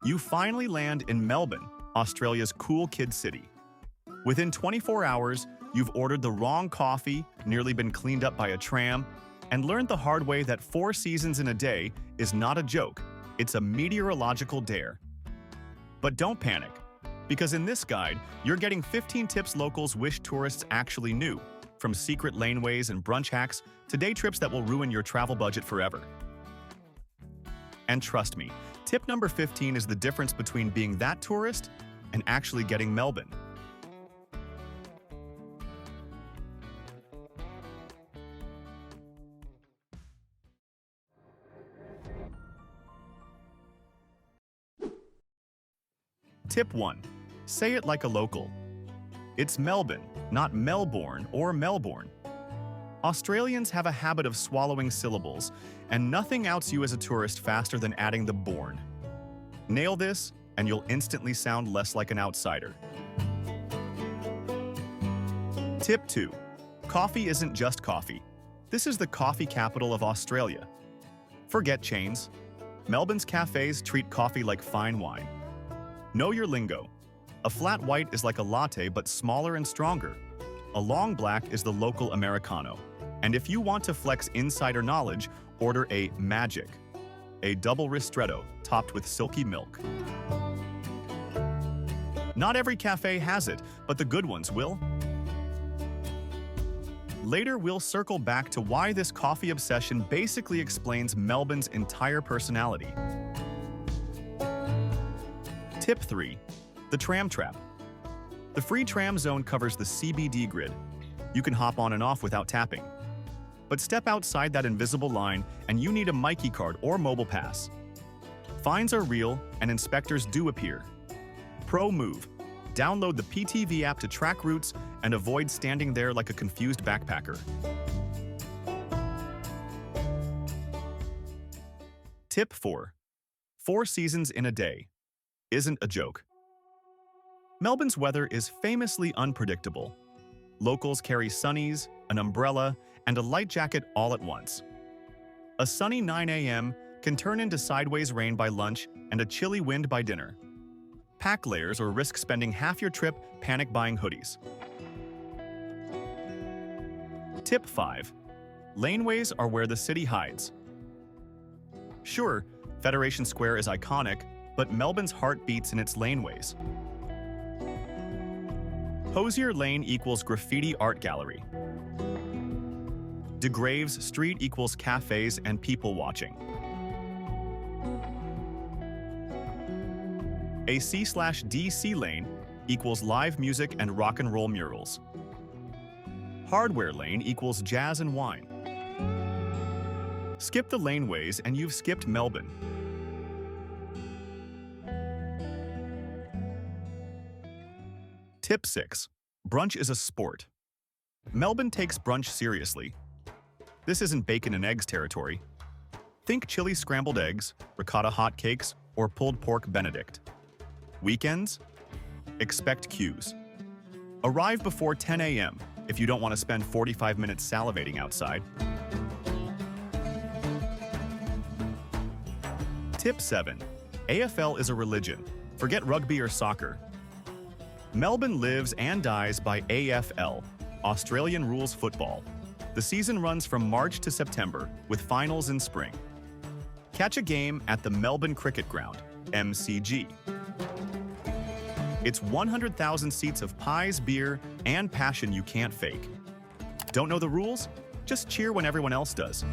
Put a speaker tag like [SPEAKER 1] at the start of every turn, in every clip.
[SPEAKER 1] You finally land in Melbourne, Australia's cool kid city. Within 24 hours, you've ordered the wrong coffee, nearly been cleaned up by a tram, and learned the hard way that 4 seasons in a day is not a joke, it's a meteorological dare. But don't panic, because in this guide, you're getting 15 tips locals wish tourists actually knew, from secret laneways and brunch hacks to day trips that will ruin your travel budget forever. And trust me, tip number 15 is the difference between being that tourist and actually getting Melbourne. Tip 1. Say it like a local. It's Melbourne, not Melbourne or Melbourne. Australians have a habit of swallowing syllables, and nothing outs you as a tourist faster than adding the "born." Nail this, and you'll instantly sound less like an outsider. Tip 2. Coffee isn't just coffee. This is the coffee capital of Australia. Forget chains. Melbourne's cafes treat coffee like fine wine. Know your lingo. A flat white is like a latte but smaller and stronger. A long black is the local Americano. And if you want to flex insider knowledge, order a Magic, a double ristretto topped with silky milk. Not every cafe has it, but the good ones will. Later, we'll circle back to why this coffee obsession basically explains Melbourne's entire personality. Tip 3. The tram trap. The free tram zone covers the CBD grid. You can hop on and off without tapping. But step outside that invisible line and you need a Mikey card or mobile pass. Fines are real and inspectors do appear. Pro move. Download the PTV app to track routes and avoid standing there like a confused backpacker. Tip 4. 4 seasons in a day isn't a joke. Melbourne's weather is famously unpredictable. Locals carry sunnies, an umbrella, and a light jacket all at once. A sunny 9 a.m. can turn into sideways rain by lunch and a chilly wind by dinner. Pack layers or risk spending half your trip panic buying hoodies. Tip 5. Laneways are where the city hides. Sure, Federation Square is iconic, but Melbourne's heart beats in its laneways. Hosier Lane equals graffiti art gallery. Degraves Street equals cafes and people watching. A C/DC lane equals live music and rock and roll murals. Hardware lane equals jazz and wine. Skip the laneways and you've skipped Melbourne. Tip 6. Brunch is a sport. Melbourne takes brunch seriously. This isn't bacon and eggs territory. Think Chilli scrambled eggs, ricotta hotcakes, or pulled pork Benedict. Weekends? Expect queues. Arrive before 10 a.m. if you don't want to spend 45 minutes salivating outside. Tip 7. AFL is a religion. Forget rugby or soccer. Melbourne lives and dies by AFL, Australian Rules Football. The season runs from March to September, with finals in spring. Catch a game at the Melbourne Cricket Ground, MCG. It's 100,000 seats of pies, beer, and passion you can't fake. Don't know the rules? Just cheer when everyone else does.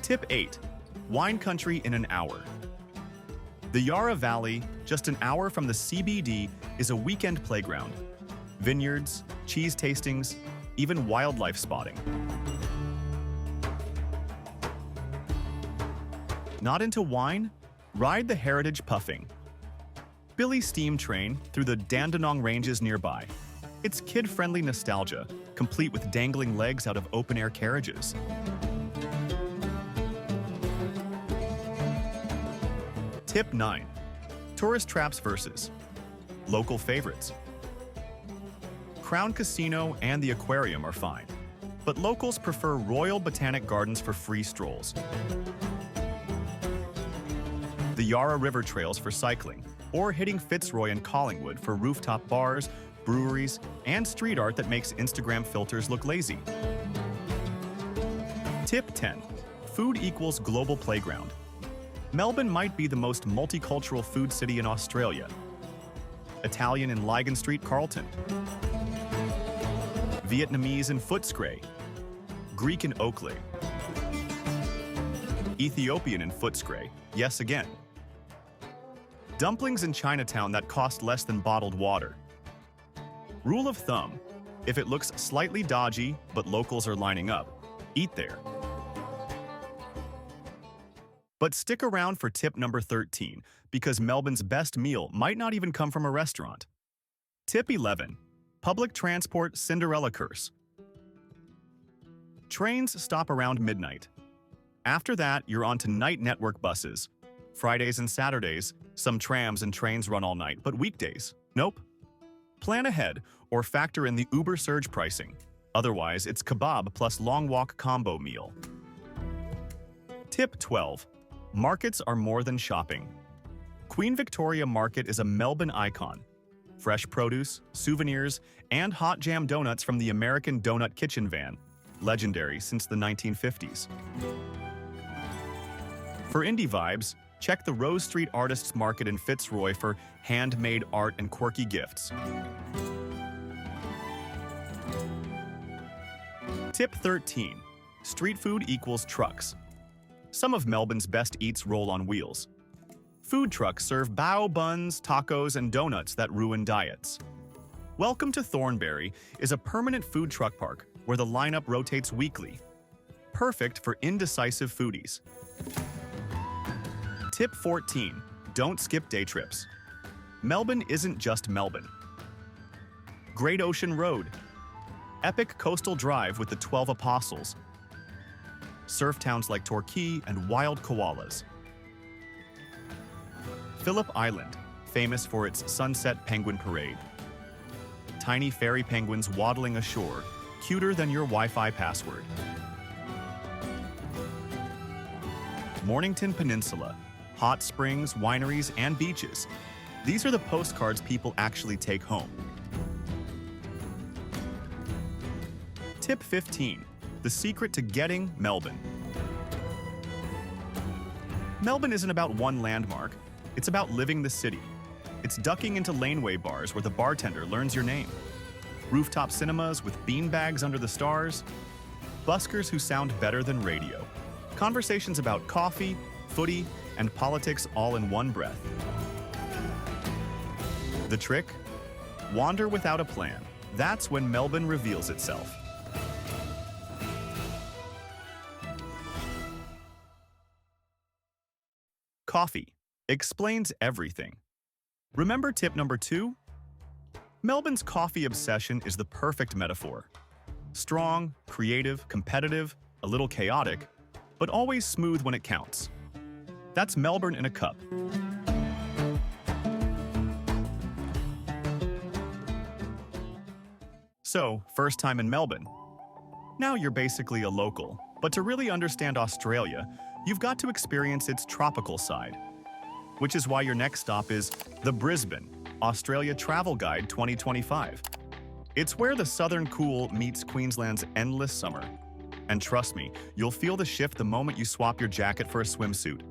[SPEAKER 1] Tip 8. Wine country in an hour. The Yarra Valley, just an hour from the CBD, is a weekend playground. Vineyards, cheese tastings, even wildlife spotting. Not into wine? Ride the Heritage Puffing. Billy Steam Train through the Dandenong Ranges nearby. It's kid-friendly nostalgia, complete with dangling legs out of open-air carriages. Tip 9. Tourist traps versus local favorites. Crown Casino and the aquarium are fine, but locals prefer Royal Botanic Gardens for free strolls. the Yarra River trails for cycling, or hitting Fitzroy and Collingwood for rooftop bars, breweries, and street art that makes Instagram filters look lazy. Tip 10. Food equals global playground. Melbourne might be the most multicultural food city in Australia. Italian in Lygon Street, Carlton. Vietnamese in Footscray. Greek in Oakley. Ethiopian in Footscray, yes again. Dumplings in Chinatown that cost less than bottled water. Rule of thumb, if it looks slightly dodgy but locals are lining up, eat there. But stick around for tip number 13, because Melbourne's best meal might not even come from a restaurant. Tip 11. Public transport Cinderella curse. Trains stop around midnight. After that, you're on to night network buses. Fridays and Saturdays, some trams and trains run all night, but weekdays, nope. Plan ahead or factor in the Uber surge pricing. Otherwise, it's kebab plus long walk combo meal. Tip 12. Markets are more than shopping. Queen Victoria Market is a Melbourne icon. Fresh produce, souvenirs, and hot jam donuts from the American Donut Kitchen van, legendary since the 1950s. For indie vibes, check the Rose Street Artists Market in Fitzroy for handmade art and quirky gifts. Tip 13. Street food equals trucks. Some of Melbourne's best eats roll on wheels. Food trucks serve bao buns, tacos, and donuts that ruin diets. Welcome to Thornbury is a permanent food truck park where the lineup rotates weekly. Perfect for indecisive foodies. Tip 14. Don't skip day trips. Melbourne isn't just Melbourne. Great Ocean Road. Epic coastal drive with the 12 Apostles. Surf towns like Torquay and wild koalas. Phillip Island, famous for its sunset penguin parade. Tiny fairy penguins waddling ashore, cuter than your Wi-Fi password. Mornington Peninsula, hot springs, wineries, and beaches. These are the postcards people actually take home. Tip 15. The secret to getting Melbourne. Melbourne isn't about one landmark, it's about living the city. It's ducking into laneway bars where the bartender learns your name. Rooftop cinemas with beanbags under the stars. Buskers who sound better than radio. Conversations about coffee, footy, and politics all in one breath. The trick? Wander without a plan. That's when Melbourne reveals itself. Coffee explains everything. Remember tip number 2? Melbourne's coffee obsession is the perfect metaphor. Strong, creative, competitive, a little chaotic, but always smooth when it counts. That's Melbourne in a cup. So, first time in Melbourne. Now you're basically a local, but to really understand Australia, you've got to experience its tropical side. Which is why your next stop is the Brisbane Australia Travel Guide 2025. It's where the southern cool meets Queensland's endless summer. And trust me, you'll feel the shift the moment you swap your jacket for a swimsuit.